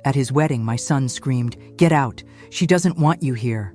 At his wedding, my son screamed, "Get out! She doesn't want you here!"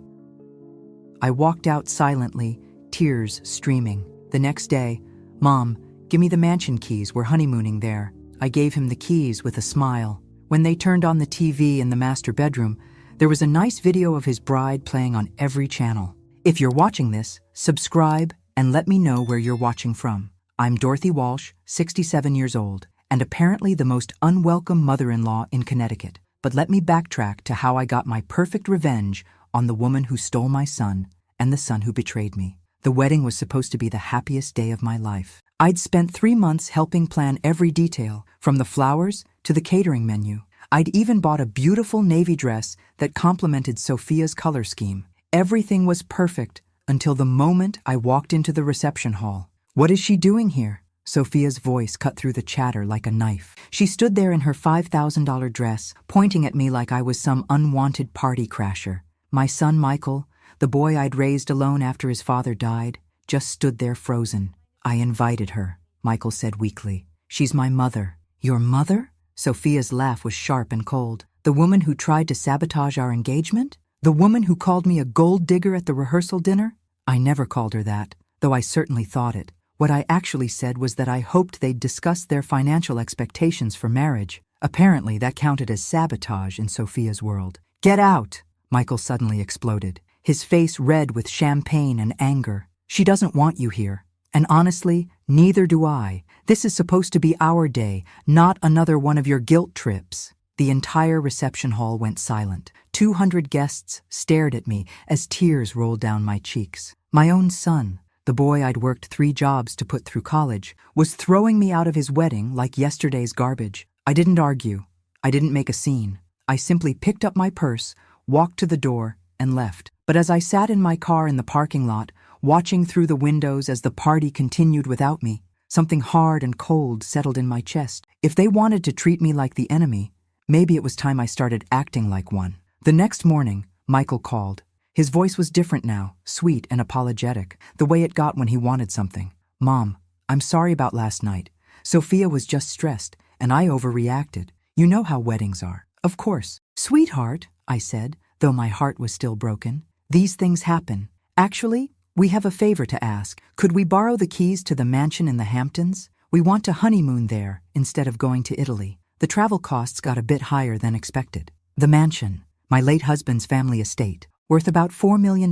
I walked out silently, tears streaming. The next day, "Mom, give me the mansion keys, we're honeymooning there." I gave him the keys with a smile. When they turned on the TV in the master bedroom, there was a nice video of his bride playing on every channel. If you're watching this, subscribe and let me know where you're watching from. I'm Dorothy Walsh, 67 years old, and apparently the most unwelcome mother-in-law in Connecticut. But let me backtrack to how I got my perfect revenge on the woman who stole my son and the son who betrayed me. The wedding was supposed to be the happiest day of my life. I'd spent 3 months helping plan every detail, from the flowers to the catering menu. I'd even bought a beautiful navy dress that complemented Sophia's color scheme. Everything was perfect until the moment I walked into the reception hall. "What is she doing here?" Sophia's voice cut through the chatter like a knife. She stood there in her $5,000 dress, pointing at me like I was some unwanted party crasher. My son Michael, the boy I'd raised alone after his father died, just stood there frozen. "I invited her," Michael said weakly. "She's my mother." "Your mother?" Sophia's laugh was sharp and cold. "The woman who tried to sabotage our engagement? The woman who called me a gold digger at the rehearsal dinner?" I never called her that, though I certainly thought it. What I actually said was that I hoped they'd discuss their financial expectations for marriage. Apparently, that counted as sabotage in Sophia's world. "Get out!" Michael suddenly exploded, his face red with champagne and anger. "She doesn't want you here. And honestly, neither do I. This is supposed to be our day, not another one of your guilt trips." The entire reception hall went silent. 200 guests stared at me as tears rolled down my cheeks. My own son, the boy I'd worked 3 jobs to put through college, was throwing me out of his wedding like yesterday's garbage. I didn't argue. I didn't make a scene. I simply picked up my purse, walked to the door, and left. But as I sat in my car in the parking lot, watching through the windows as the party continued without me, something hard and cold settled in my chest. If they wanted to treat me like the enemy, maybe it was time I started acting like one. The next morning, Michael called. His voice was different now, sweet and apologetic, the way it got when he wanted something. "Mom, I'm sorry about last night. Sophia was just stressed, and I overreacted. You know how weddings are." "Of course." "Sweetheart," I said, though my heart was still broken, "these things happen. Actually, we have a favor to ask. Could we borrow the keys to the mansion in the Hamptons? We want to honeymoon there instead of going to Italy." The travel costs got a bit higher than expected. The mansion, my late husband's family estate, worth about $4 million,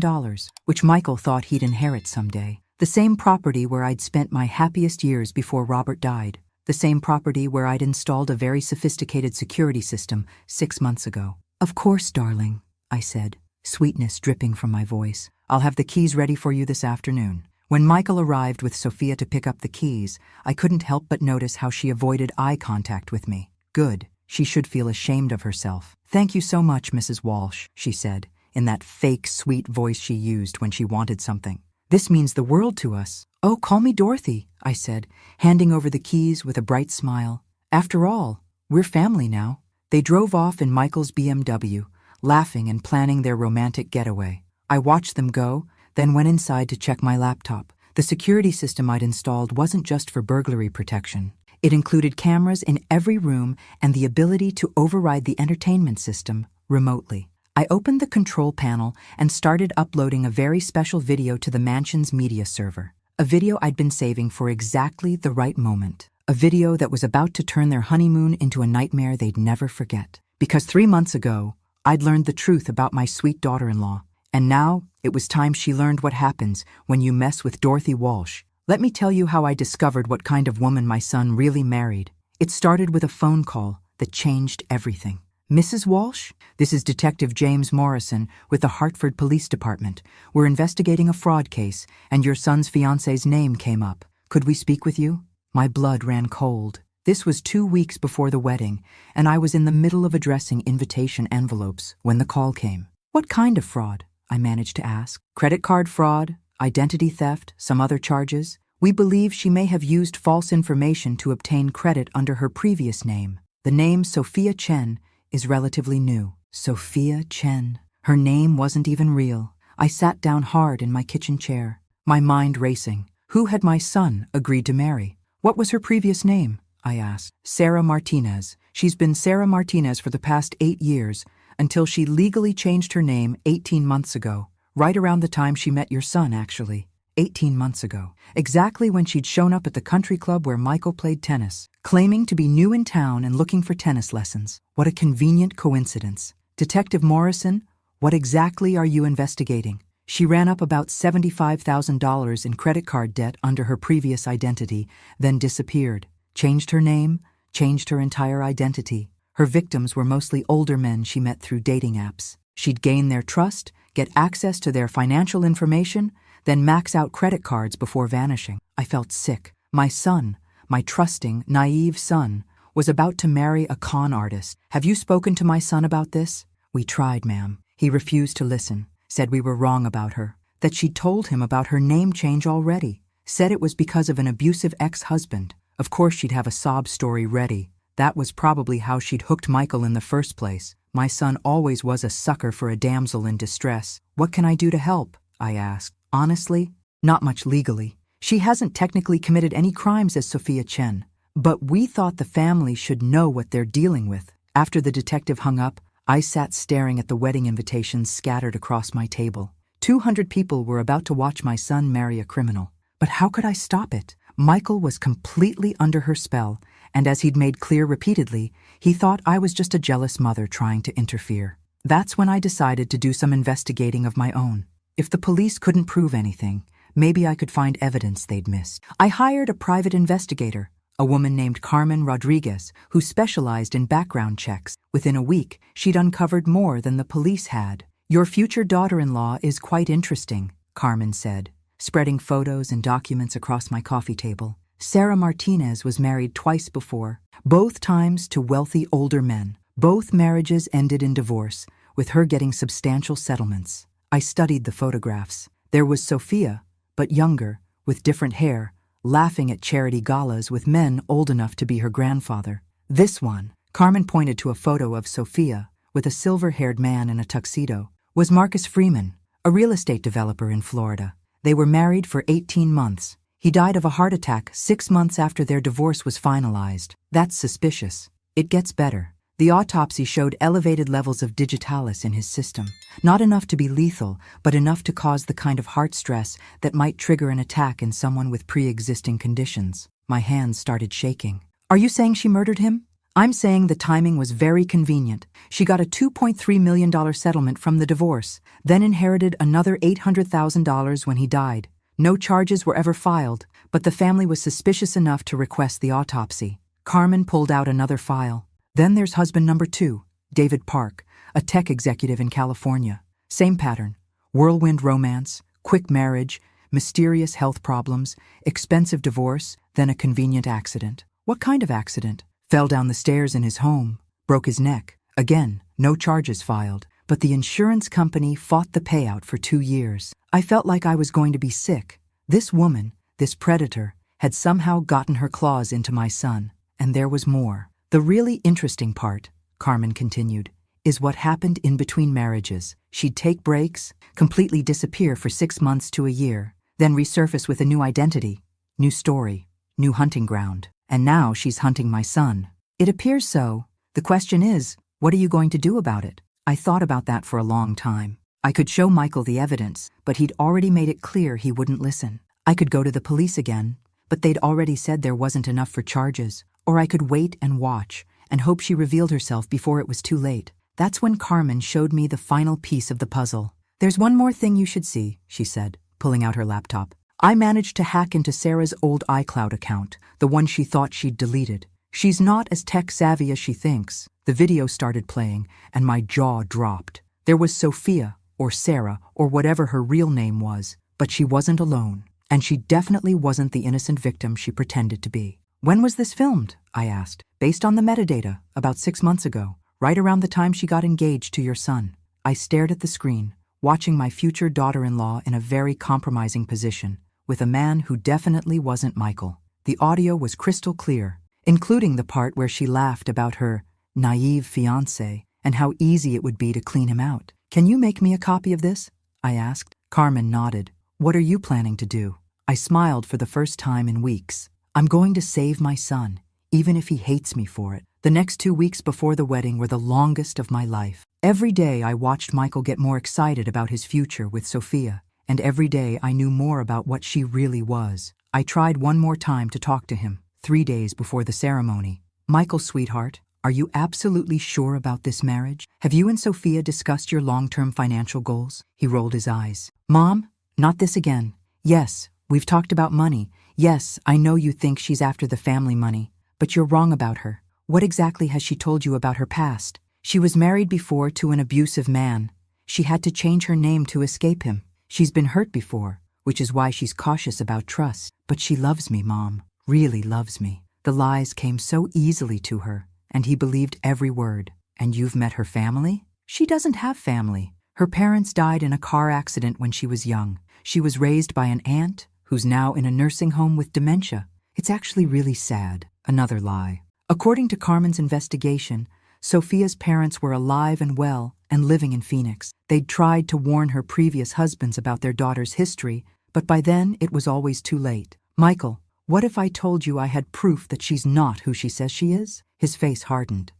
which Michael thought he'd inherit someday. The same property where I'd spent my happiest years before Robert died. The same property where I'd installed a very sophisticated security system 6 months ago. "Of course, darling," I said, sweetness dripping from my voice. "I'll have the keys ready for you this afternoon." When Michael arrived with Sophia to pick up the keys, I couldn't help but notice how she avoided eye contact with me. Good. She should feel ashamed of herself. "Thank you so much, Mrs. Walsh," she said, in that fake, sweet voice she used when she wanted something. "This means the world to us." "Oh, call me Dorothy," I said, handing over the keys with a bright smile. "After all, we're family now." They drove off in Michael's BMW, laughing and planning their romantic getaway. I watched them go, then went inside to check my laptop. The security system I'd installed wasn't just for burglary protection. It included cameras in every room and the ability to override the entertainment system remotely. I opened the control panel and started uploading a very special video to the mansion's media server. A video I'd been saving for exactly the right moment. A video that was about to turn their honeymoon into a nightmare they'd never forget. Because 3 months ago, I'd learned the truth about my sweet daughter-in-law. And now, it was time she learned what happens when you mess with Dorothy Walsh. Let me tell you how I discovered what kind of woman my son really married. It started with a phone call that changed everything. "Mrs. Walsh, this is Detective James Morrison with the Hartford Police Department. We're investigating a fraud case, and your son's fiancé's name came up. Could we speak with you?" My blood ran cold. This was 2 weeks before the wedding, and I was in the middle of addressing invitation envelopes when the call came. "What kind of fraud?" I managed to ask. "Credit card fraud, identity theft, some other charges. We believe she may have used false information to obtain credit under her previous name. The name Sophia Chen is relatively new." Sophia Chen. Her name wasn't even real. I sat down hard in my kitchen chair, my mind racing. Who had my son agreed to marry? What was her previous name? I asked. Sarah Martinez. She's been Sarah Martinez for the past 8 years, until she legally changed her name 18 months ago. Right around the time she met your son, actually. 18 months ago. Exactly when she'd shown up at the country club where Michael played tennis, claiming to be new in town and looking for tennis lessons. What a convenient coincidence. Detective Morrison, what exactly are you investigating? She ran up about $75,000 in credit card debt under her previous identity, then disappeared. Changed her name, changed her entire identity. Her victims were mostly older men she met through dating apps. She'd gain their trust, get access to their financial information, then max out credit cards before vanishing. I felt sick. My son, my trusting, naive son, was about to marry a con artist. Have you spoken to my son about this? We tried, ma'am. He refused to listen, said we were wrong about her, that she'd told him about her name change already, said it was because of an abusive ex-husband. Of course she'd have a sob story ready. That was probably how she'd hooked Michael in the first place. My son always was a sucker for a damsel in distress. What can I do to help? I asked. Honestly, not much legally. She hasn't technically committed any crimes as Sophia Chen, but we thought the family should know what they're dealing with. After the detective hung up, I sat staring at the wedding invitations scattered across my table. 200 people were about to watch my son marry a criminal. But how could I stop it? Michael was completely under her spell, and as he'd made clear repeatedly, he thought I was just a jealous mother trying to interfere. That's when I decided to do some investigating of my own. If the police couldn't prove anything, maybe I could find evidence they'd missed. I hired a private investigator, a woman named Carmen Rodriguez, who specialized in background checks. Within a week, she'd uncovered more than the police had. Your future daughter-in-law is quite interesting, Carmen said, spreading photos and documents across my coffee table. Sarah Martinez was married twice before, both times to wealthy older men. Both marriages ended in divorce, with her getting substantial settlements. I studied the photographs. There was Sophia, but younger, with different hair, laughing at charity galas with men old enough to be her grandfather. This one, Carmen pointed to a photo of Sophia, with a silver-haired man in a tuxedo, was Marcus Freeman, a real estate developer in Florida. They were married for 18 months. He died of a heart attack 6 months after their divorce was finalized. That's suspicious. It gets better. The autopsy showed elevated levels of digitalis in his system. Not enough to be lethal, but enough to cause the kind of heart stress that might trigger an attack in someone with pre-existing conditions. My hands started shaking. Are you saying she murdered him? I'm saying the timing was very convenient. She got a $2.3 million settlement from the divorce, then inherited another $800,000 when he died. No charges were ever filed, but the family was suspicious enough to request the autopsy. Carmen pulled out another file. Then there's husband number 2, David Park, a tech executive in California. Same pattern. Whirlwind romance, quick marriage, mysterious health problems, expensive divorce, then a convenient accident. What kind of accident? Fell down the stairs in his home, broke his neck. Again, no charges filed, but the insurance company fought the payout for 2 years. I felt like I was going to be sick. This woman, this predator, had somehow gotten her claws into my son, and there was more. The really interesting part, Carmen continued, is what happened in between marriages. She'd take breaks, completely disappear for 6 months to a year, then resurface with a new identity, new story, new hunting ground. And now she's hunting my son. It appears so. The question is, what are you going to do about it? I thought about that for a long time. I could show Michael the evidence, but he'd already made it clear he wouldn't listen. I could go to the police again, but they'd already said there wasn't enough for charges. Or I could wait and watch, and hope she revealed herself before it was too late. That's when Carmen showed me the final piece of the puzzle. There's one more thing you should see, she said, pulling out her laptop. I managed to hack into Sarah's old iCloud account, the one she thought she'd deleted. She's not as tech-savvy as she thinks. The video started playing, and my jaw dropped. There was Sophia, or Sarah, or whatever her real name was, but she wasn't alone, and she definitely wasn't the innocent victim she pretended to be. When was this filmed? I asked. Based on the metadata, about 6 months ago, right around the time she got engaged to your son. I stared at the screen, watching my future daughter-in-law in a very compromising position, with a man who definitely wasn't Michael. The audio was crystal clear, including the part where she laughed about her naive fiancé and how easy it would be to clean him out. Can you make me a copy of this? I asked. Carmen nodded. What are you planning to do? I smiled for the first time in weeks. I'm going to save my son, even if he hates me for it. The next 2 weeks before the wedding were the longest of my life. Every day I watched Michael get more excited about his future with Sophia, and every day I knew more about what she really was. I tried one more time to talk to him, 3 days before the ceremony. Michael, sweetheart, are you absolutely sure about this marriage? Have you and Sophia discussed your long-term financial goals? He rolled his eyes. Mom, not this again. Yes, we've talked about money. Yes, I know you think she's after the family money, but you're wrong about her. What exactly has she told you about her past? She was married before to an abusive man. She had to change her name to escape him. She's been hurt before, which is why she's cautious about trust. But she loves me, Mom, really loves me. The lies came so easily to her, and he believed every word. And you've met her family? She doesn't have family. Her parents died in a car accident when she was young. She was raised by an aunt who's now in a nursing home with dementia. It's actually really sad. Another lie. According to Carmen's investigation, Sophia's parents were alive and well and living in Phoenix. They'd tried to warn her previous husbands about their daughter's history, but by then it was always too late. Michael, what if I told you I had proof that she's not who she says she is? His face hardened.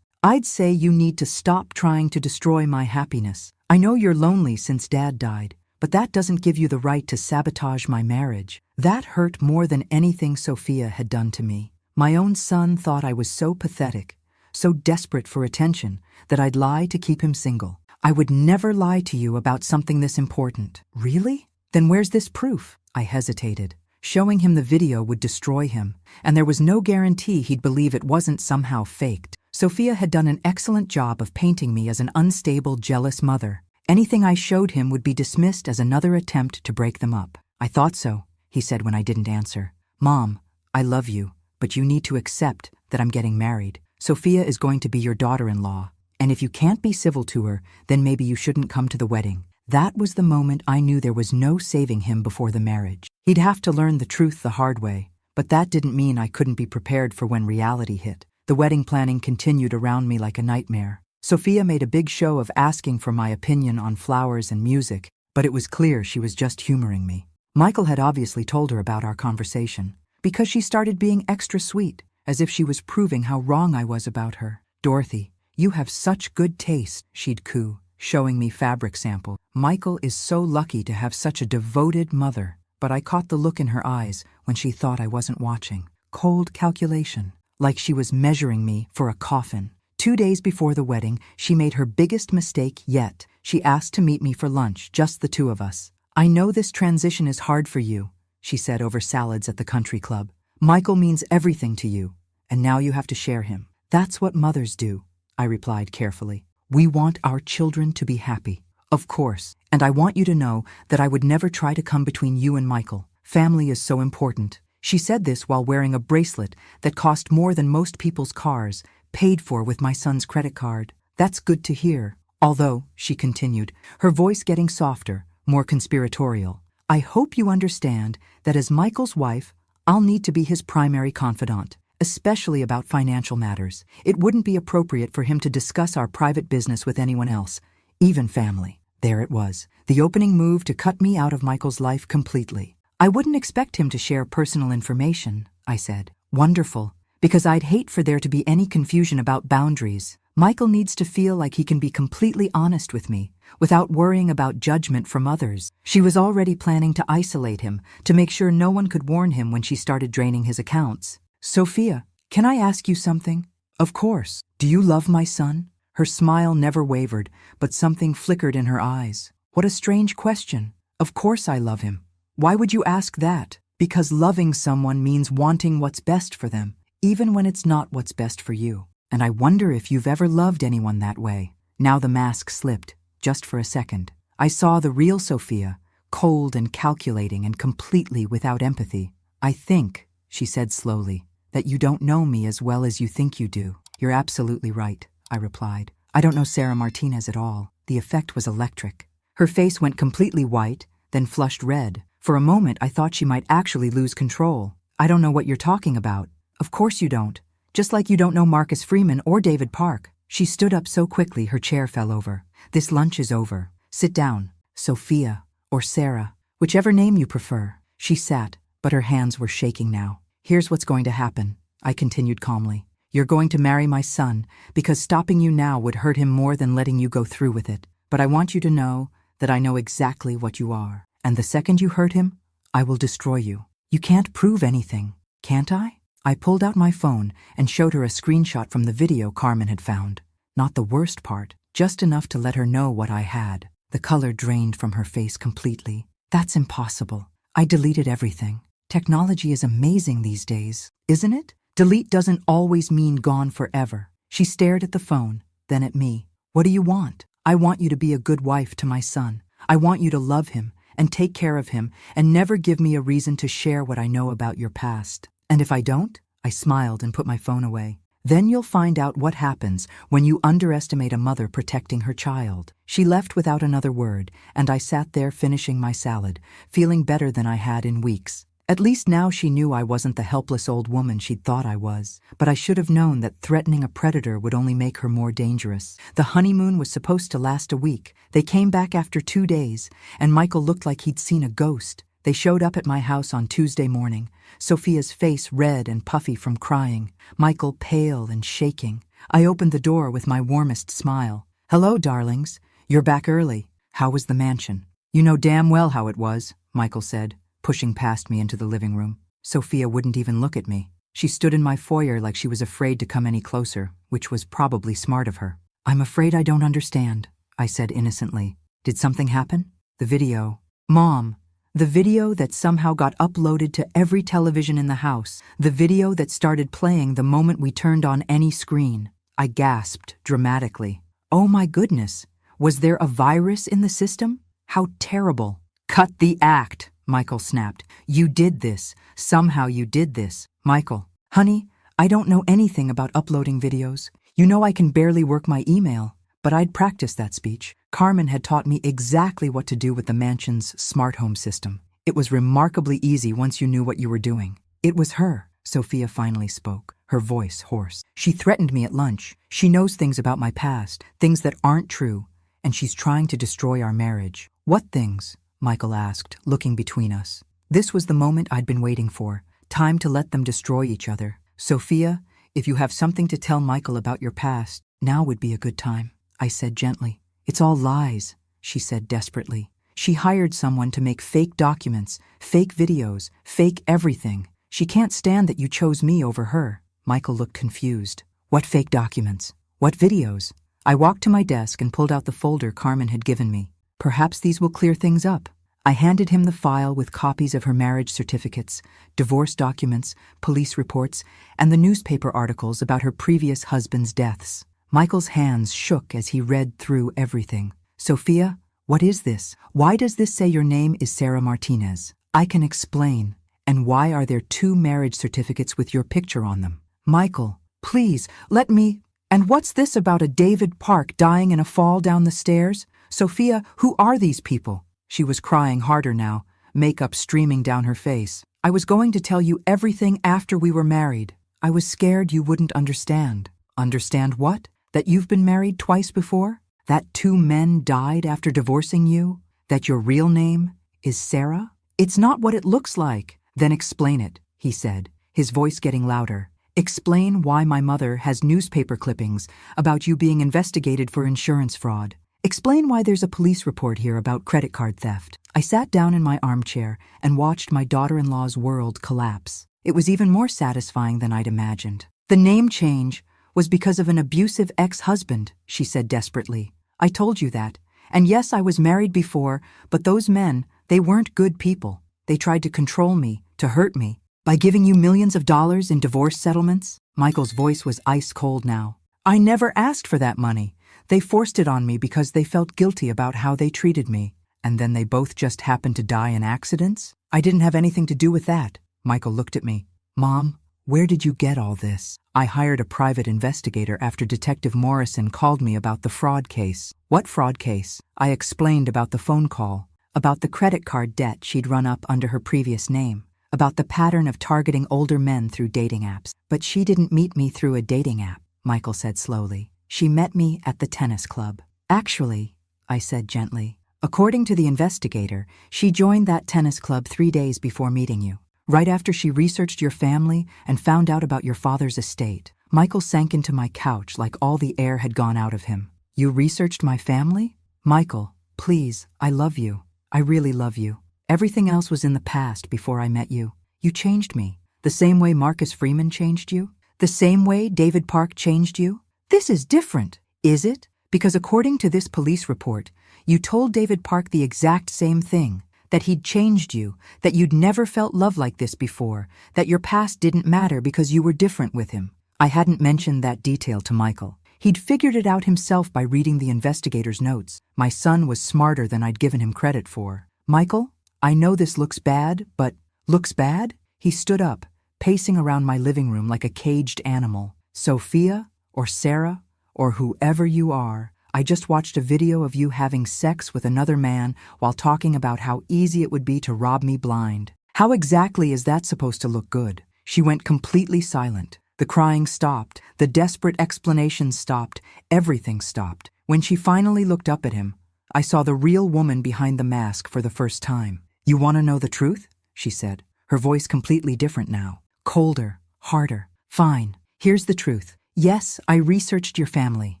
I'd say you need to stop trying to destroy my happiness. I know you're lonely since Dad died, but that doesn't give you the right to sabotage my marriage. That hurt more than anything Sophia had done to me. My own son thought I was so pathetic, so desperate for attention, that I'd lie to keep him single. I would never lie to you about something this important. Really? Then where's this proof? I hesitated. Showing him the video would destroy him, and there was no guarantee he'd believe it wasn't somehow faked. Sophia had done an excellent job of painting me as an unstable, jealous mother. Anything I showed him would be dismissed as another attempt to break them up. I thought so, he said when I didn't answer. Mom, I love you, but you need to accept that I'm getting married. Sophia is going to be your daughter-in-law, and if you can't be civil to her, then maybe you shouldn't come to the wedding. That was the moment I knew there was no saving him before the marriage. He'd have to learn the truth the hard way, but that didn't mean I couldn't be prepared for when reality hit. The wedding planning continued around me like a nightmare. Sophia made a big show of asking for my opinion on flowers and music, but it was clear she was just humoring me. Michael had obviously told her about our conversation, because she started being extra sweet, as if she was proving how wrong I was about her. Dorothy, you have such good taste, she'd coo, showing me fabric sample. Michael is so lucky to have such a devoted mother, but I caught the look in her eyes when she thought I wasn't watching. Cold calculation, like she was measuring me for a coffin. 2 days before the wedding, she made her biggest mistake yet. She asked to meet me for lunch, just the two of us. I know this transition is hard for you, she said over salads at the country club. Michael means everything to you, and now you have to share him. That's what mothers do, I replied carefully. We want our children to be happy. Of course, and I want you to know that I would never try to come between you and Michael. Family is so important. She said this while wearing a bracelet that cost more than most people's cars, paid for with my son's credit card. That's good to hear. Although, she continued, her voice getting softer, more conspiratorial, I hope you understand that as Michael's wife, I'll need to be his primary confidant, especially about financial matters. It wouldn't be appropriate for him to discuss our private business with anyone else, even family. There it was, the opening move to cut me out of Michael's life completely. I wouldn't expect him to share personal information, I said. Wonderful, because I'd hate for there to be any confusion about boundaries. Michael needs to feel like he can be completely honest with me, without worrying about judgment from others. She was already planning to isolate him, to make sure no one could warn him when she started draining his accounts. Sophia, can I ask you something? Of course. Do you love my son? Her smile never wavered, but something flickered in her eyes. What a strange question. Of course I love him. Why would you ask that? Because loving someone means wanting what's best for them, even when it's not what's best for you. And I wonder if you've ever loved anyone that way. Now the mask slipped, just for a second. I saw the real Sophia, cold and calculating and completely without empathy. I think, she said slowly, that you don't know me as well as you think you do. You're absolutely right, I replied. I don't know Sarah Martinez at all. The effect was electric. Her face went completely white, then flushed red. For a moment, I thought she might actually lose control. I don't know what you're talking about. Of course you don't. Just like you don't know Marcus Freeman or David Park. She stood up so quickly her chair fell over. This lunch is over. Sit down. Sophia, or Sarah, whichever name you prefer. She sat, but her hands were shaking now. Here's what's going to happen. I continued calmly. You're going to marry my son because stopping you now would hurt him more than letting you go through with it. But I want you to know that I know exactly what you are. And the second you hurt him, I will destroy you. You can't prove anything, can't I? I pulled out my phone and showed her a screenshot from the video Carmen had found. Not the worst part, just enough to let her know what I had. The color drained from her face completely. That's impossible. I deleted everything. Technology is amazing these days, isn't it? Delete doesn't always mean gone forever. She stared at the phone, then at me. What do you want? I want you to be a good wife to my son. I want you to love him and take care of him and never give me a reason to share what I know about your past. And if I don't, I smiled and put my phone away. Then you'll find out what happens when you underestimate a mother protecting her child. She left without another word, and I sat there finishing my salad, feeling better than I had in weeks. At least now she knew I wasn't the helpless old woman she'd thought I was. But I should have known that threatening a predator would only make her more dangerous. The honeymoon was supposed to last a week. They came back after 2 days, and Michael looked like he'd seen a ghost. They showed up at my house on Tuesday morning, Sophia's face red and puffy from crying, Michael pale and shaking. I opened the door with my warmest smile. Hello, darlings. You're back early. How was the mansion? You know damn well how it was, Michael said, pushing past me into the living room. Sophia wouldn't even look at me. She stood in my foyer like she was afraid to come any closer, which was probably smart of her. I'm afraid I don't understand, I said innocently. Did something happen? The video. Mom. The video that somehow got uploaded to every television in the house. The video that started playing the moment we turned on any screen. I gasped dramatically. Oh my goodness. Was there a virus in the system? How terrible. Cut the act, Michael snapped. You did this. Somehow you did this. Michael. Honey, I don't know anything about uploading videos. You know I can barely work my email. But I'd practiced that speech. Carmen had taught me exactly what to do with the mansion's smart home system. It was remarkably easy once you knew what you were doing. It was her, Sophia finally spoke, her voice hoarse. She threatened me at lunch. She knows things about my past, things that aren't true, and she's trying to destroy our marriage. What things? Michael asked, looking between us. This was the moment I'd been waiting for. Time to let them destroy each other. Sophia, if you have something to tell Michael about your past, now would be a good time, I said gently. It's all lies, she said desperately. She hired someone to make fake documents, fake videos, fake everything. She can't stand that you chose me over her. Michael looked confused. What fake documents? What videos? I walked to my desk and pulled out the folder Carmen had given me. Perhaps these will clear things up. I handed him the file with copies of her marriage certificates, divorce documents, police reports, and the newspaper articles about her previous husband's deaths. Michael's hands shook as he read through everything. Sophia, what is this? Why does this say your name is Sarah Martinez? I can explain. And why are there 2 marriage certificates with your picture on them? Michael, please, let me... And what's this about a David Park dying in a fall down the stairs? Sophia, who are these people? She was crying harder now, makeup streaming down her face. I was going to tell you everything after we were married. I was scared you wouldn't understand. Understand what? That you've been married twice before? That 2 men died after divorcing you? That your real name is Sarah? It's not what it looks like. Then explain it, he said, his voice getting louder. Explain why my mother has newspaper clippings about you being investigated for insurance fraud. Explain why there's a police report here about credit card theft. I sat down in my armchair and watched my daughter-in-law's world collapse. It was even more satisfying than I'd imagined. The name change was because of an abusive ex-husband, she said desperately. I told you that. And yes, I was married before, but those men, they weren't good people. They tried to control me, to hurt me. By giving you millions of dollars in divorce settlements? Michael's voice was ice cold now. I never asked for that money. They forced it on me because they felt guilty about how they treated me. And then they both just happened to die in accidents? I didn't have anything to do with that. Michael looked at me. Mom, where did you get all this? I hired a private investigator after Detective Morrison called me about the fraud case. What fraud case? I explained about the phone call, about the credit card debt she'd run up under her previous name, about the pattern of targeting older men through dating apps. But she didn't meet me through a dating app, Michael said slowly. She met me at the tennis club. Actually, I said gently, according to the investigator, she joined that tennis club 3 days before meeting you. right after she researched your family and found out about your father's estate. Michael sank into my couch like all the air had gone out of him. You researched my family? Michael, please, I love you. I really love you. Everything else was in the past before I met you. You changed me. The same way Marcus Freeman changed you? The same way David Park changed you? This is different, is it? Because according to this police report, you told David Park the exact same thing, that he'd changed you, that you'd never felt love like this before, that your past didn't matter because you were different with him. I hadn't mentioned that detail to Michael. He'd figured it out himself by reading the investigator's notes. My son was smarter than I'd given him credit for. Michael, I know this looks bad, but looks bad? He stood up, pacing around my living room like a caged animal. Sophia, or Sarah, or whoever you are, I just watched a video of you having sex with another man while talking about how easy it would be to rob me blind. How exactly is that supposed to look good? She went completely silent. The crying stopped. The desperate explanations stopped. Everything stopped. When she finally looked up at him, I saw the real woman behind the mask for the first time. You want to know the truth? She said, her voice completely different now. Colder, harder. Fine. Here's the truth. Yes, I researched your family.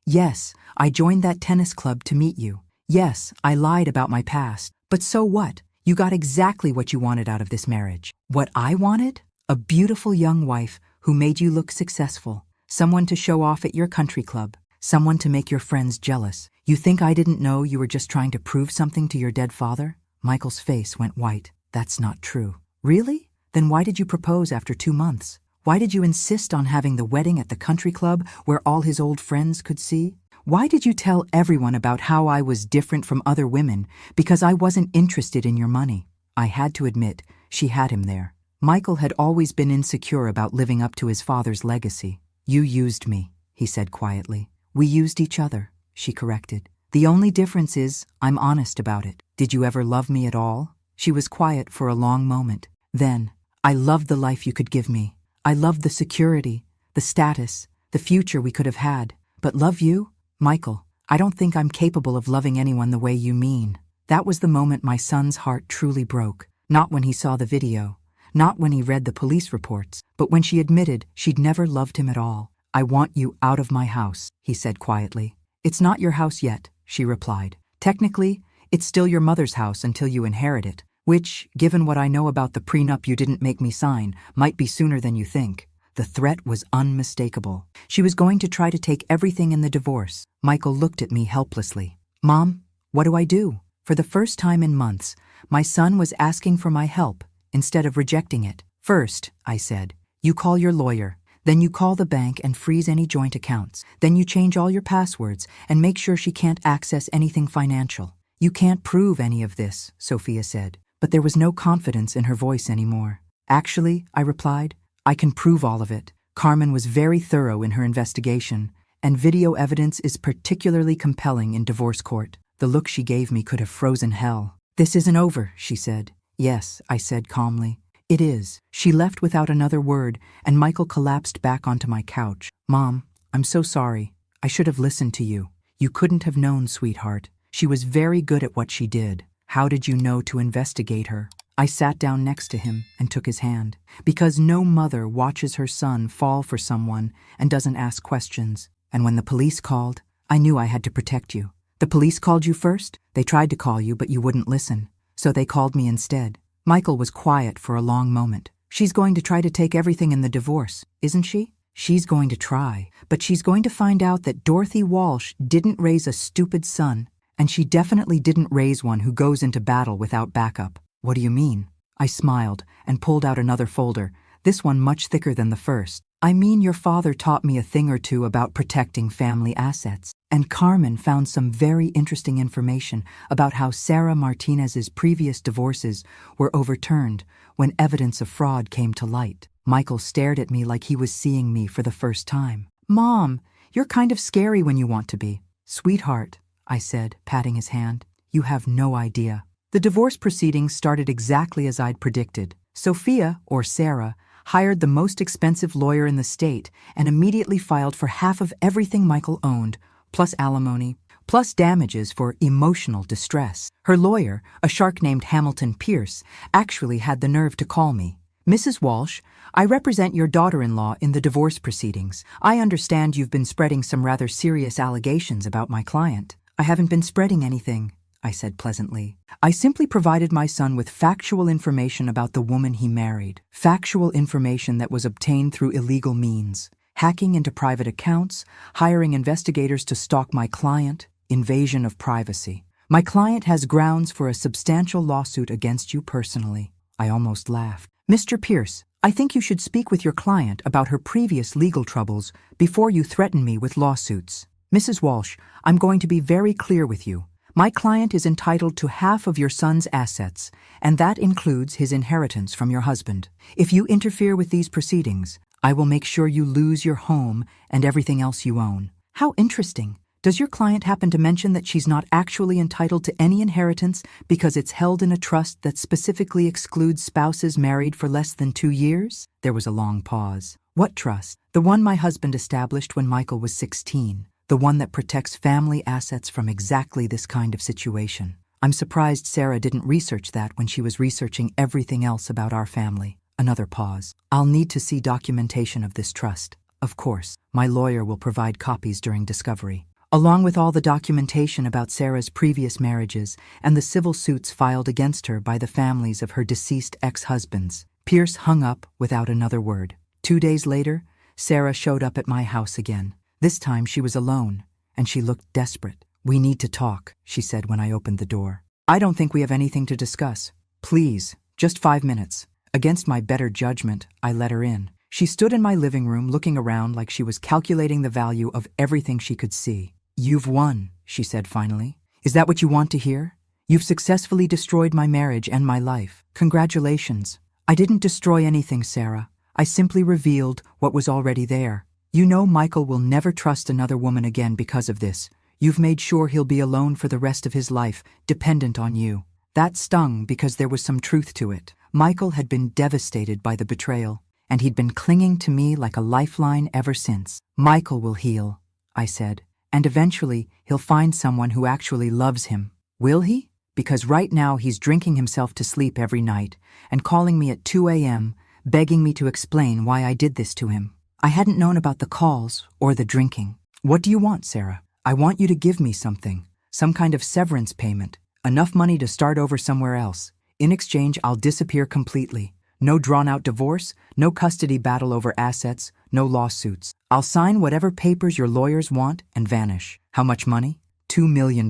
Yes, I joined that tennis club to meet you. Yes, I lied about my past. But so what? You got exactly what you wanted out of this marriage. What I wanted? A beautiful young wife who made you look successful. Someone to show off at your country club. Someone to make your friends jealous. You think I didn't know you were just trying to prove something to your dead father? Michael's face went white. That's not true. Really? Then why did you propose after 2 months? Why did you insist on having the wedding at the country club where all his old friends could see? Why did you tell everyone about how I was different from other women because I wasn't interested in your money? I had to admit, she had him there. Michael had always been insecure about living up to his father's legacy. You used me, he said quietly. We used each other, she corrected. The only difference is I'm honest about it. Did you ever love me at all? She was quiet for a long moment. Then, I loved the life you could give me. I loved the security, the status, the future we could have had. But love you? Michael, I don't think I'm capable of loving anyone the way you mean. That was the moment my son's heart truly broke. Not when he saw the video, not when he read the police reports, but when she admitted she'd never loved him at all. I want you out of my house, he said quietly. It's not your house yet, she replied. Technically, it's still your mother's house until you inherit it, which, given what I know about the prenup you didn't make me sign, might be sooner than you think. The threat was unmistakable. She was going to try to take everything in the divorce. Michael looked at me helplessly. Mom, what do I do? For the first time in months, my son was asking for my help instead of rejecting it. First, I said, you call your lawyer. Then you call the bank and freeze any joint accounts. Then you change all your passwords and make sure she can't access anything financial. You can't prove any of this, Sophia said. But there was no confidence in her voice anymore. Actually, I replied, I can prove all of it. Carmen was very thorough in her investigation, and video evidence is particularly compelling in divorce court. The look she gave me could have frozen hell. This isn't over, she said. Yes, I said calmly. It is. She left without another word, and Michael collapsed back onto my couch. Mom, I'm so sorry. I should have listened to you. You couldn't have known, sweetheart. She was very good at what she did. How did you know to investigate her? I sat down next to him and took his hand. Because no mother watches her son fall for someone and doesn't ask questions. And when the police called, I knew I had to protect you. The police called you first? They tried to call you, but you wouldn't listen. So they called me instead. Michael was quiet for a long moment. She's going to try to take everything in the divorce, isn't she? She's going to try, but she's going to find out that Dorothy Walsh didn't raise a stupid son. And she definitely didn't raise one who goes into battle without backup. What do you mean? I smiled and pulled out another folder, this one much thicker than the first. I mean, your father taught me a thing or two about protecting family assets. And Carmen found some very interesting information about how Sarah Martinez's previous divorces were overturned when evidence of fraud came to light. Michael stared at me like he was seeing me for the first time. Mom, you're kind of scary when you want to be. Sweetheart, I said, patting his hand. You have no idea. The divorce proceedings started exactly as I'd predicted. Sophia, or Sarah, hired the most expensive lawyer in the state and immediately filed for half of everything Michael owned, plus alimony, plus damages for emotional distress. Her lawyer, a shark named Hamilton Pierce, actually had the nerve to call me. Mrs. Walsh, I represent your daughter-in-law in the divorce proceedings. I understand you've been spreading some rather serious allegations about my client. I haven't been spreading anything, I said pleasantly. I simply provided my son with factual information about the woman he married. Factual information that was obtained through illegal means. Hacking into private accounts, hiring investigators to stalk my client, invasion of privacy. My client has grounds for a substantial lawsuit against you personally. I almost laughed. Mr. Pierce, I think you should speak with your client about her previous legal troubles before you threaten me with lawsuits. Mrs. Walsh, I'm going to be very clear with you. My client is entitled to half of your son's assets, and that includes his inheritance from your husband. If you interfere with these proceedings, I will make sure you lose your home and everything else you own. How interesting. Does your client happen to mention that she's not actually entitled to any inheritance because it's held in a trust that specifically excludes spouses married for less than 2 years? There was a long pause. What trust? The one my husband established when Michael was 16. The one that protects family assets from exactly this kind of situation. I'm surprised Sarah didn't research that when she was researching everything else about our family. Another pause. I'll need to see documentation of this trust. Of course, my lawyer will provide copies during discovery, along with all the documentation about Sarah's previous marriages and the civil suits filed against her by the families of her deceased ex-husbands. Pierce hung up without another word. 2 days later, Sarah showed up at my house again. This time she was alone, and she looked desperate. "We need to talk," she said when I opened the door. "I don't think we have anything to discuss. Please, just 5 minutes." Against my better judgment, I let her in. She stood in my living room looking around like she was calculating the value of everything she could see. "You've won," she said finally. "Is that what you want to hear? You've successfully destroyed my marriage and my life. Congratulations." "I didn't destroy anything, Sarah. I simply revealed what was already there. You know Michael will never trust another woman again because of this. You've made sure he'll be alone for the rest of his life, dependent on you." That stung because there was some truth to it. Michael had been devastated by the betrayal, and he'd been clinging to me like a lifeline ever since. "Michael will heal," I said, "and eventually he'll find someone who actually loves him." "Will he?" "Because right now he's drinking himself to sleep every night and calling me at 2 a.m., begging me to explain why I did this to him." I hadn't known about the calls or the drinking. "What do you want, Sarah?" "I want you to give me something, some kind of severance payment, enough money to start over somewhere else. In exchange, I'll disappear completely. No drawn-out divorce, no custody battle over assets, no lawsuits. I'll sign whatever papers your lawyers want and vanish." "How much money?" $2 million.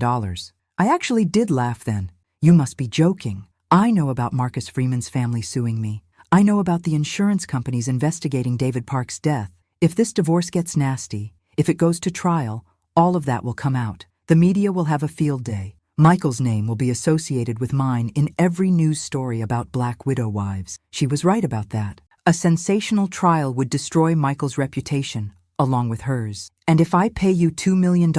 I actually did laugh then. "You must be joking. I know about Marcus Freeman's family suing me. I know about the insurance companies investigating David Park's death. If this divorce gets nasty, if it goes to trial, all of that will come out. The media will have a field day. Michael's name will be associated with mine in every news story about Black widow wives." She was right about that. A sensational trial would destroy Michael's reputation, along with hers. "And if I pay you $2 million,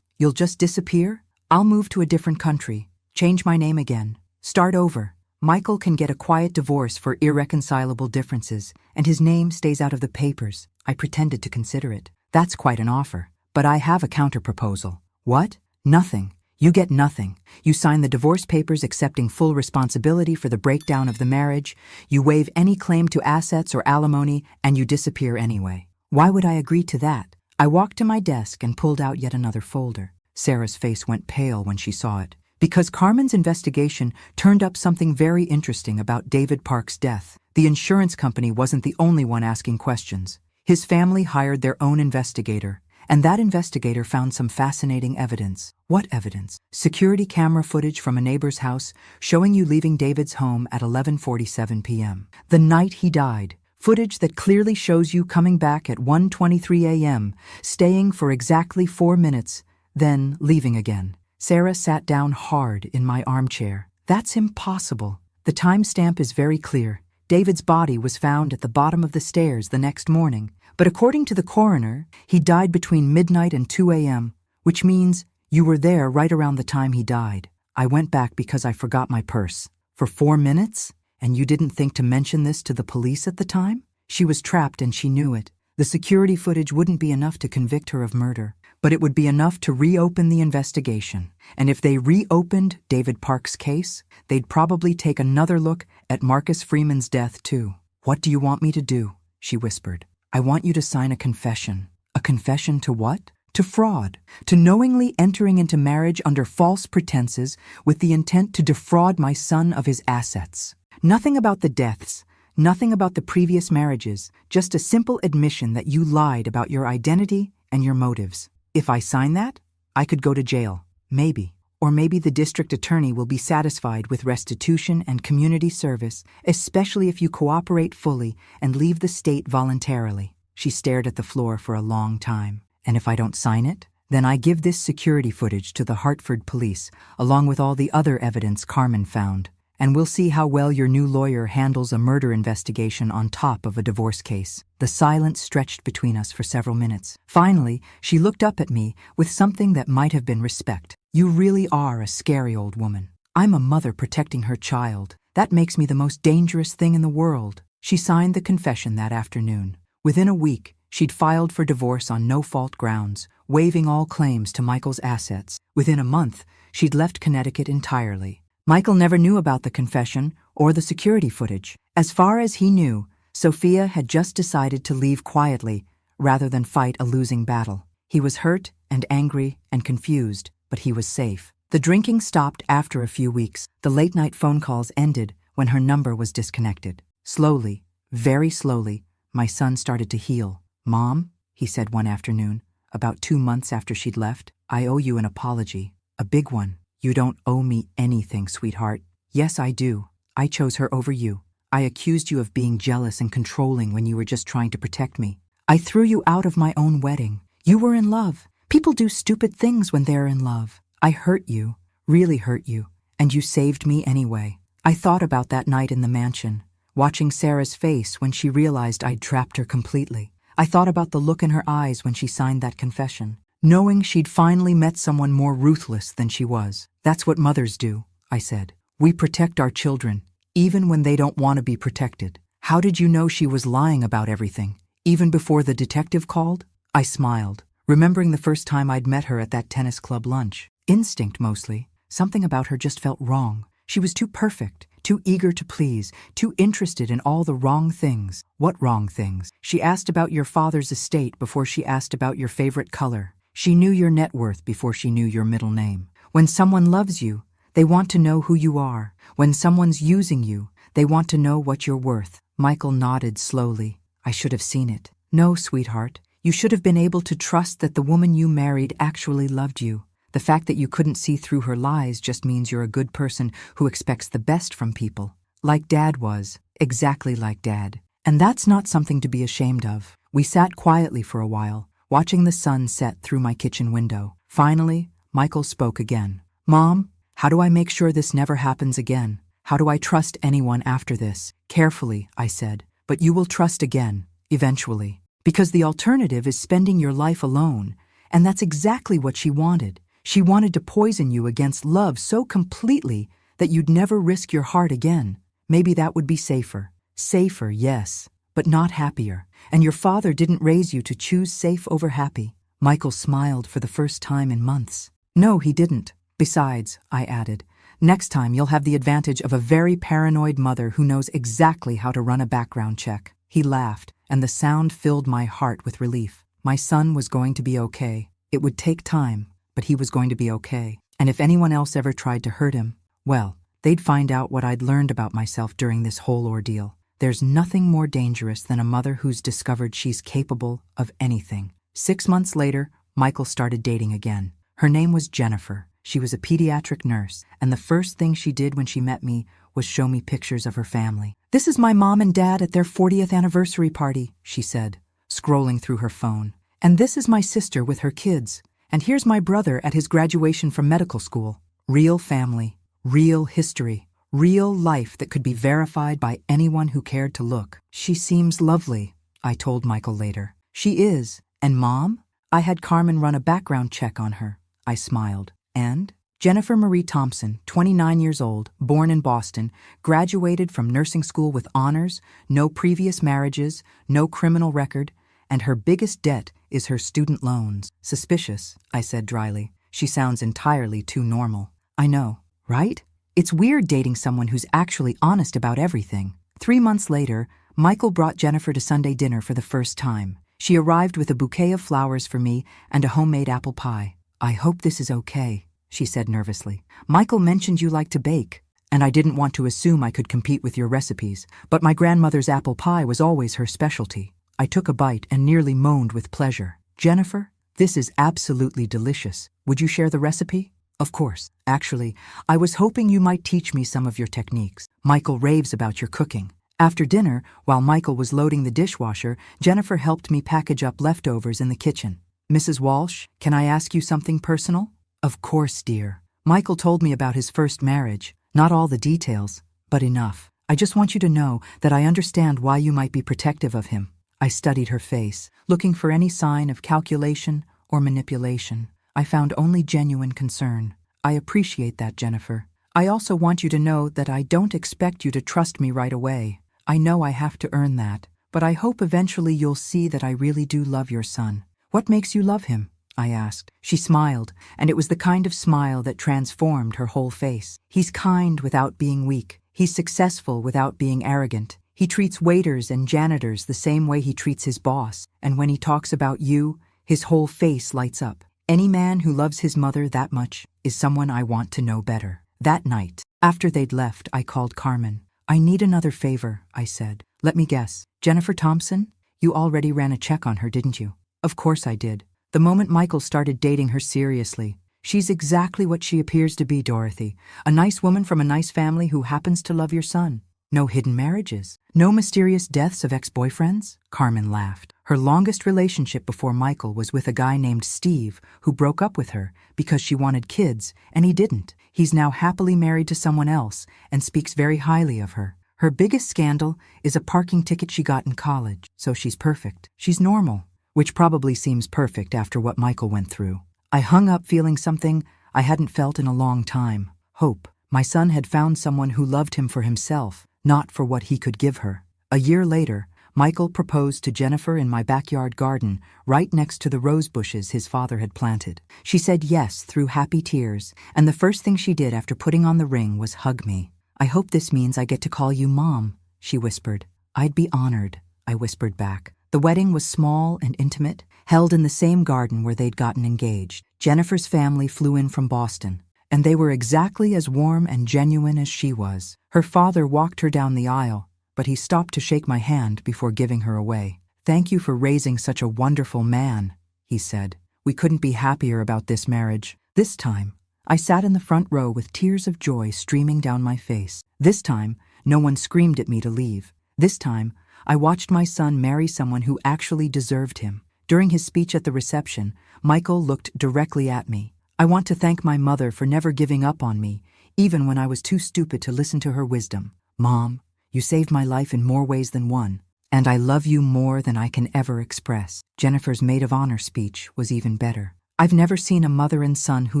you'll just disappear? I'll move to a different country, change my name again, start over. Michael can get a quiet divorce for irreconcilable differences, and his name stays out of the papers." I pretended to consider it. "That's quite an offer. But I have a counterproposal." "What?" "Nothing. You get nothing. You sign the divorce papers accepting full responsibility for the breakdown of the marriage, you waive any claim to assets or alimony, and you disappear anyway." "Why would I agree to that?" I walked to my desk and pulled out yet another folder. Sarah's face went pale when she saw it. "Because Carmen's investigation turned up something very interesting about David Park's death. The insurance company wasn't the only one asking questions. His family hired their own investigator, and that investigator found some fascinating evidence." "What evidence?" "Security camera footage from a neighbor's house showing you leaving David's home at 11:47 p.m. the night he died. Footage that clearly shows you coming back at 1:23 a.m., staying for exactly 4 minutes, then leaving again." Sarah sat down hard in my armchair. "That's impossible. The timestamp is very clear. David's body was found at the bottom of the stairs the next morning, but according to the coroner, he died between midnight and 2 a.m., which means you were there right around the time he died. I went back because I forgot my purse. For 4 minutes? And you didn't think to mention this to the police at the time?" She was trapped and she knew it. The security footage wouldn't be enough to convict her of murder, but it would be enough to reopen the investigation. And if they reopened David Park's case, they'd probably take another look at Marcus Freeman's death too. "What do you want me to do?" she whispered. "I want you to sign a confession." "A confession to what?" "To fraud, to knowingly entering into marriage under false pretenses with the intent to defraud my son of his assets. Nothing about the deaths, nothing about the previous marriages, just a simple admission that you lied about your identity and your motives. If I sign that, I could go to jail. Maybe. Or maybe the district attorney will be satisfied with restitution and community service, especially if you cooperate fully and leave the state voluntarily." She stared at the floor for a long time. "And if I don't sign it, then I give this security footage to the Hartford police, along with all the other evidence Carmen found. And we'll see how well your new lawyer handles a murder investigation on top of a divorce case." The silence stretched between us for several minutes. Finally, she looked up at me with something that might have been respect. "You really are a scary old woman. I'm a mother protecting her child. That makes me the most dangerous thing in the world." She signed the confession that afternoon. Within a week, she'd filed for divorce on no-fault grounds, waiving all claims to Michael's assets. Within a month, she'd left Connecticut entirely. Michael never knew about the confession or the security footage. As far as he knew, Sophia had just decided to leave quietly rather than fight a losing battle. He was hurt and angry and confused, but he was safe. The drinking stopped after a few weeks. The late-night phone calls ended when her number was disconnected. Slowly, very slowly, my son started to heal. "Mom," he said one afternoon, about 2 months after she'd left, "I owe you an apology. A big one." "You don't owe me anything, sweetheart." "Yes, I do. I chose her over you. I accused you of being jealous and controlling when you were just trying to protect me. I threw you out of my own wedding. You were in love. People do stupid things when they're in love. I hurt you, really hurt you, and you saved me anyway." I thought about that night in the mansion, watching Sarah's face when she realized I'd trapped her completely. I thought about the look in her eyes when she signed that confession, knowing she'd finally met someone more ruthless than she was. "That's what mothers do," I said. "We protect our children, even when they don't want to be protected." "How did you know she was lying about everything, even before the detective called?" I smiled, remembering the first time I'd met her at that tennis club lunch. Instinct, mostly. Something about her just felt wrong. She was too perfect, too eager to please, too interested in all the wrong things. "What wrong things?" "She asked about your father's estate before she asked about your favorite color. She knew your net worth before she knew your middle name. When someone loves you, they want to know who you are. When someone's using you, they want to know what you're worth." Michael nodded slowly. "I should have seen it." "No, sweetheart. You should have been able to trust that the woman you married actually loved you. The fact that you couldn't see through her lies just means you're a good person who expects the best from people. Like Dad was. Exactly like Dad. And that's not something to be ashamed of." We sat quietly for a while, watching the sun set through my kitchen window. Finally, Michael spoke again. "Mom, how do I make sure this never happens again? How do I trust anyone after this?" "Carefully," I said, "but you will trust again, eventually. Because the alternative is spending your life alone, and that's exactly what she wanted. She wanted to poison you against love so completely that you'd never risk your heart again. Maybe that would be safer. Safer, yes, but not happier. And your father didn't raise you to choose safe over happy." Michael smiled for the first time in months. "No, he didn't. Besides," I added, "next time you'll have the advantage of a very paranoid mother who knows exactly how to run a background check." He laughed, and the sound filled my heart with relief. My son was going to be okay. It would take time, but he was going to be okay. And if anyone else ever tried to hurt him, well, they'd find out what I'd learned about myself during this whole ordeal. There's nothing more dangerous than a mother who's discovered she's capable of anything. 6 months later, Michael started dating again. Her name was Jennifer. She was a pediatric nurse, and the first thing she did when she met me was show me pictures of her family. "This is my mom and dad at their 40th anniversary party," she said, scrolling through her phone. "And this is my sister with her kids. And here's my brother at his graduation from medical school." Real family, real history, real life that could be verified by anyone who cared to look. "She seems lovely," I told Michael later. "She is. And Mom? I had Carmen run a background check on her." I smiled. "And?" "Jennifer Marie Thompson, 29 years old, born in Boston, graduated from nursing school with honors, no previous marriages, no criminal record, and her biggest debt is her student loans." "Suspicious," I said dryly. "She sounds entirely too normal." "I know, right? It's weird dating someone who's actually honest about everything." 3 months later, Michael brought Jennifer to Sunday dinner for the first time. She arrived with a bouquet of flowers for me and a homemade apple pie. "I hope this is okay," she said nervously. "Michael mentioned you like to bake, and I didn't want to assume I could compete with your recipes, but my grandmother's apple pie was always her specialty." I took a bite and nearly moaned with pleasure. "Jennifer, this is absolutely delicious. Would you share the recipe?" "Of course. Actually, I was hoping you might teach me some of your techniques. Michael raves about your cooking." After dinner, while Michael was loading the dishwasher, Jennifer helped me package up leftovers in the kitchen. "Mrs. Walsh, can I ask you something personal?" "Of course, dear." Michael told me about his first marriage. Not all the details, but enough. "I just want you to know that I understand why you might be protective of him." I studied her face, looking for any sign of calculation or manipulation. I found only genuine concern. "I appreciate that, Jennifer. I also want you to know that I don't expect you to trust me right away. I know I have to earn that, but I hope eventually you'll see that I really do love your son." "What makes you love him?" I asked. She smiled, and it was the kind of smile that transformed her whole face. "He's kind without being weak. He's successful without being arrogant. He treats waiters and janitors the same way he treats his boss, and when he talks about you, his whole face lights up. Any man who loves his mother that much is someone I want to know better." That night, after they'd left, I called Carmen. "I need another favor," I said. "Let me guess. Jennifer Thompson? You already ran a check on her, didn't you?" "Of course I did. The moment Michael started dating her seriously. She's exactly what she appears to be, Dorothy. A nice woman from a nice family who happens to love your son. No hidden marriages. No mysterious deaths of ex-boyfriends?" Carmen laughed. Her longest relationship before Michael was with a guy named Steve who broke up with her because she wanted kids, and he didn't. He's now happily married to someone else and speaks very highly of her. Her biggest scandal is a parking ticket she got in college, so she's perfect. She's normal, which probably seems perfect after what Michael went through. I hung up feeling something I hadn't felt in a long time. Hope. My son had found someone who loved him for himself, not for what he could give her. A year later, Michael proposed to Jennifer in my backyard garden, right next to the rose bushes his father had planted. She said yes through happy tears, and the first thing she did after putting on the ring was hug me. "I hope this means I get to call you Mom," she whispered. "I'd be honored," I whispered back. The wedding was small and intimate, held in the same garden where they'd gotten engaged. Jennifer's family flew in from Boston, and they were exactly as warm and genuine as she was. Her father walked her down the aisle, but he stopped to shake my hand before giving her away. "Thank you for raising such a wonderful man," he said. "We couldn't be happier about this marriage." This time, I sat in the front row with tears of joy streaming down my face. This time, no one screamed at me to leave. This time, I watched my son marry someone who actually deserved him. During his speech at the reception, Michael looked directly at me. "I want to thank my mother for never giving up on me, even when I was too stupid to listen to her wisdom. Mom, you saved my life in more ways than one, and I love you more than I can ever express." Jennifer's maid of honor speech was even better. "I've never seen a mother and son who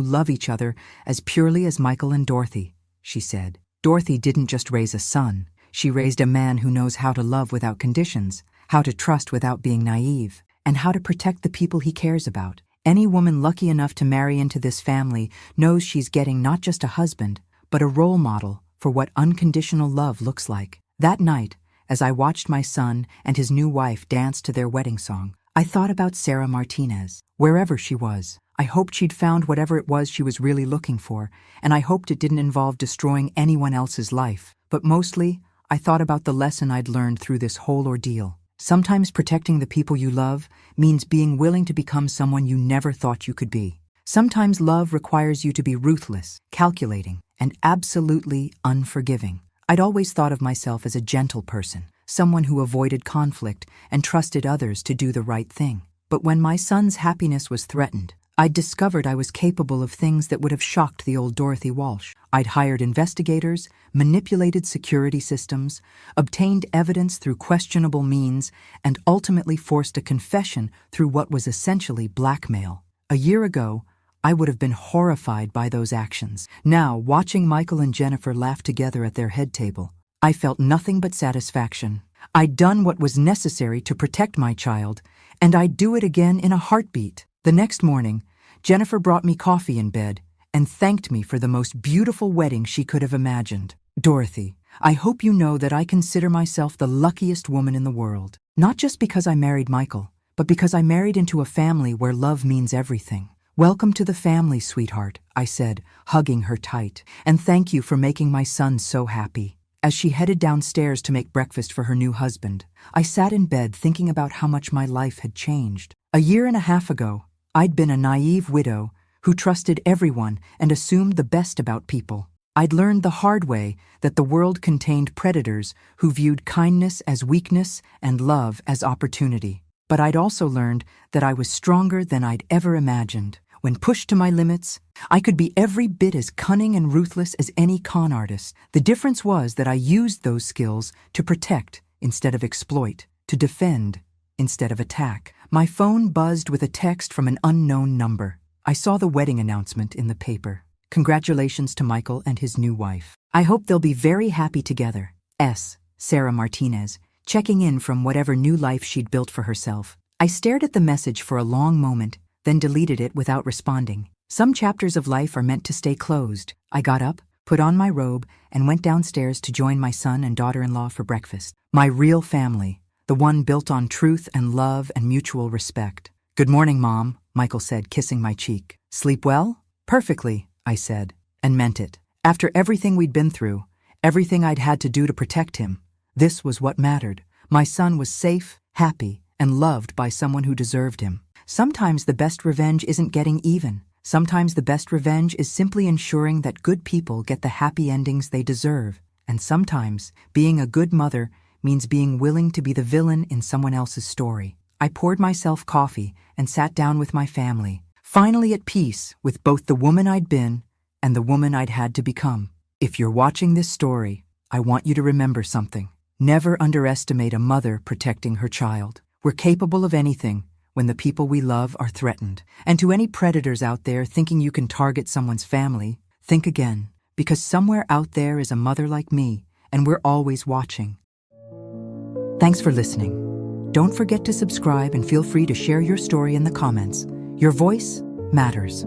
love each other as purely as Michael and Dorothy," she said. "Dorothy didn't just raise a son. She raised a man who knows how to love without conditions, how to trust without being naive, and how to protect the people he cares about. Any woman lucky enough to marry into this family knows she's getting not just a husband, but a role model for what unconditional love looks like." That night, as I watched my son and his new wife dance to their wedding song, I thought about Sarah Martinez. Wherever she was, I hoped she'd found whatever it was she was really looking for, and I hoped it didn't involve destroying anyone else's life. But mostly, I thought about the lesson I'd learned through this whole ordeal. Sometimes protecting the people you love means being willing to become someone you never thought you could be. Sometimes love requires you to be ruthless, calculating, and absolutely unforgiving. I'd always thought of myself as a gentle person, someone who avoided conflict and trusted others to do the right thing. But when my son's happiness was threatened, I'd discovered I was capable of things that would have shocked the old Dorothy Walsh. I'd hired investigators, manipulated security systems, obtained evidence through questionable means, and ultimately forced a confession through what was essentially blackmail. A year ago, I would have been horrified by those actions. Now, watching Michael and Jennifer laugh together at their head table, I felt nothing but satisfaction. I'd done what was necessary to protect my child, and I'd do it again in a heartbeat. The next morning, Jennifer brought me coffee in bed and thanked me for the most beautiful wedding she could have imagined. "Dorothy, I hope you know that I consider myself the luckiest woman in the world. Not just because I married Michael, but because I married into a family where love means everything. Welcome to the family, sweetheart, I said, hugging her tight. And thank you for making my son so happy. As she headed downstairs to make breakfast for her new husband, I sat in bed thinking about how much my life had changed. A year and a half ago, I'd been a naive widow who trusted everyone and assumed the best about people. I'd learned the hard way that the world contained predators who viewed kindness as weakness and love as opportunity. But I'd also learned that I was stronger than I'd ever imagined. When pushed to my limits, I could be every bit as cunning and ruthless as any con artist. The difference was that I used those skills to protect instead of exploit, to defend instead of attack. My phone buzzed with a text from an unknown number. I saw the wedding announcement in the paper. Congratulations to Michael and his new wife. I hope they'll be very happy together. S. Sarah Martinez, checking in from whatever new life she'd built for herself. I stared at the message for a long moment, then deleted it without responding. Some chapters of life are meant to stay closed. I got up, put on my robe, and went downstairs to join my son and daughter-in-law for breakfast. My real family, the one built on truth and love and mutual respect. Good morning, Mom, Michael said, kissing my cheek. Sleep well? Perfectly, I said, and meant it. After everything we'd been through, everything I'd had to do to protect him, this was what mattered. My son was safe, happy, and loved by someone who deserved him. Sometimes the best revenge isn't getting even. Sometimes the best revenge is simply ensuring that good people get the happy endings they deserve. And sometimes being a good mother means being willing to be the villain in someone else's story. I poured myself coffee and sat down with my family, finally at peace with both the woman I'd been and the woman I'd had to become. If you're watching this story, I want you to remember something. Never underestimate a mother protecting her child. We're capable of anything when the people we love are threatened. And to any predators out there thinking you can target someone's family, think again, because somewhere out there is a mother like me, and we're always watching. Thanks for listening. Don't forget to subscribe and feel free to share your story in the comments. Your voice matters.